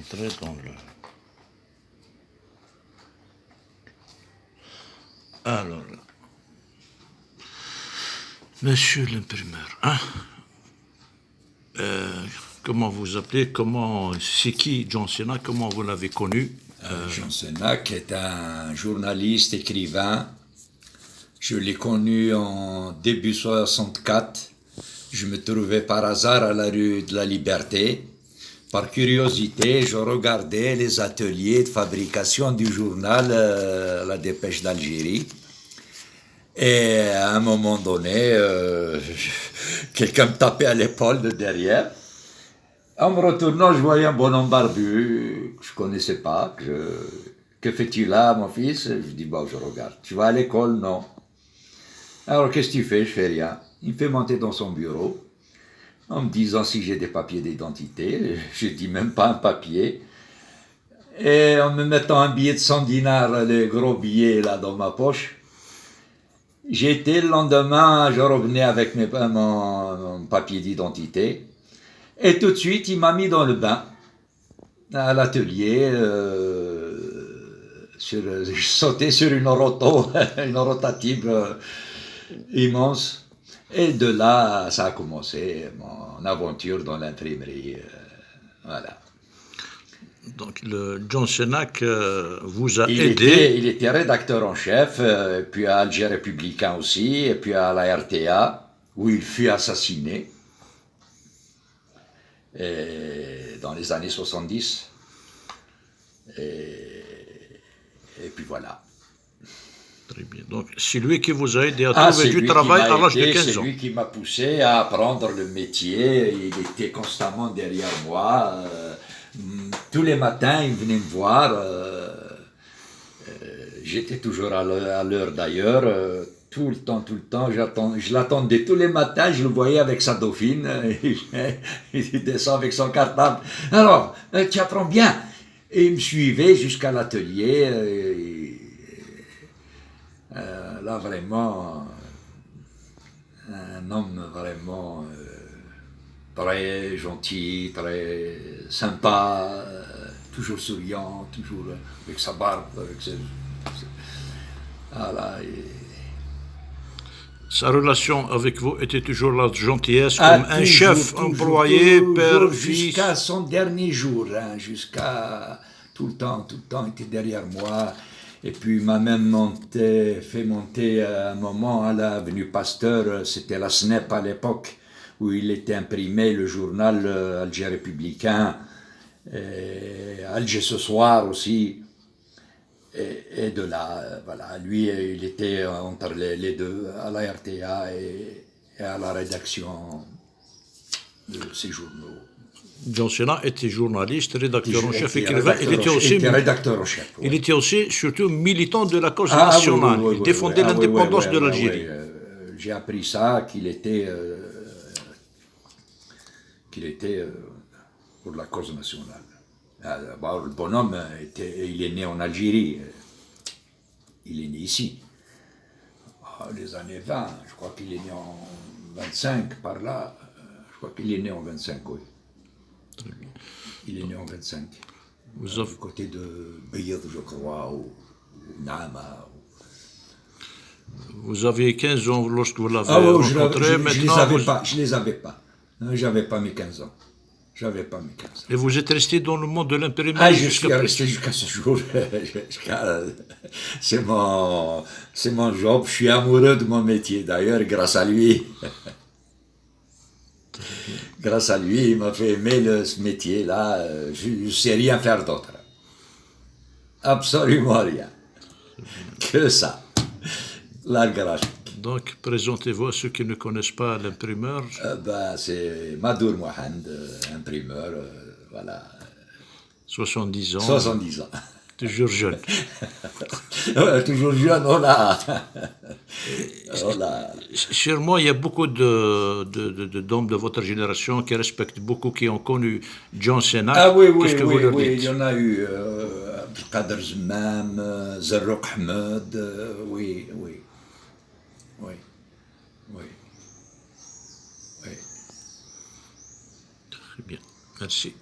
entrer dans le... Alors, monsieur l'imprimeur, hein? Comment vous appelez? C'est qui John Cenac? Comment vous l'avez connu? John Cenac est un journaliste, écrivain. Je l'ai connu en début 64. Je me trouvais par hasard à la rue de la Liberté. Par curiosité, je regardais les ateliers de fabrication du journal La Dépêche d'Algérie. Et à un moment donné, quelqu'un me tapait à l'épaule de derrière. En me retournant, je voyais un bonhomme barbu que je connaissais pas. Que fais-tu là, mon fils? Je dis, bon, je regarde. Tu vas à l'école? Non. Alors, qu'est-ce que tu fais? Je fais rien. Il me fait monter dans son bureau en me disant si j'ai des papiers d'identité. Je dis même pas un papier. Et en me mettant un billet de 100 dinars, les gros billets là dans ma poche. J'étais le lendemain, je revenais avec mon papier d'identité. Et tout de suite, il m'a mis dans le bain, à l'atelier. Je sautais sur une une rotative immense. Et de là, ça a commencé mon aventure dans l'imprimerie. Voilà. Donc, le John Cenac vous a aidé. Il était rédacteur en chef, puis à Alger Républicain aussi, et puis à la RTA, où il fut assassiné. Et dans les années 70. Et puis voilà. Très bien. Donc, c'est lui qui vous a aidé à trouver du travail à l'âge de 15 ans. C'est lui qui m'a poussé à apprendre le métier. Il était constamment derrière moi. Tous les matins, il venait me voir. J'étais toujours à l'heure d'ailleurs. Tout le temps, je l'attendais tous les matins, je le voyais avec sa dauphine, il descend avec son cartable. Alors, tu apprends bien. Et il me suivait jusqu'à l'atelier. Là, vraiment, un homme vraiment très gentil, très sympa, toujours souriant, toujours avec sa barbe, avec ses... Voilà, Sa relation avec vous était toujours la gentillesse, comme un chef, employé, père, fils. Jusqu'à son dernier jour, hein, jusqu'à tout le temps, il était derrière moi. Et puis il m'a même fait monter à un moment à l'avenue Pasteur, c'était la SNEP à l'époque, où il était imprimé le journal Alger Républicain, Alger ce soir aussi. Et de là, voilà, lui, il était entre les deux, à la RTA et à la rédaction de ces journaux. John Cenac était journaliste, rédacteur en chef, écrivain. Il était rédacteur en chef. Il était aussi, surtout, militant de la cause nationale. Il défendait l'indépendance de l'Algérie. J'ai appris ça, qu'il était pour la cause nationale. Le bonhomme, il est né en Algérie. Il est né ici. Les années 20, je crois qu'il est né en 25, par là. Je crois qu'il est né en 25, oui. Très bien. Il est né en 25. Vous avez... Du côté de Beyid, je crois, ou Nama. Vous aviez 15 ans lorsque vous l'avez rencontré. Je les avais pas. J'avais pas mes 15 ans. J'avais pas mes 15 ans. Et vous êtes resté dans le monde de l'imprimerie jusqu'à ce jour. C'est mon job. Je suis amoureux de mon métier, d'ailleurs, grâce à lui. Grâce à lui, il m'a fait aimer ce métier-là. Je ne sais rien faire d'autre. Absolument rien. Que ça. La grâce. Donc, présentez-vous à ceux qui ne connaissent pas l'imprimeur. C'est Madour Mohamed, imprimeur, voilà. 70 ans. 70 ans. Toujours jeune. Toujours jeune, voilà. Sûrement, il y a beaucoup d'hommes de votre génération qui respectent beaucoup, qui ont connu John Cenac. Ah oui, Qu'est-ce que vous leur dites? il y en a eu. Abdelkader Zmam, Zarrouk Ahmed, oui. Très bien, merci.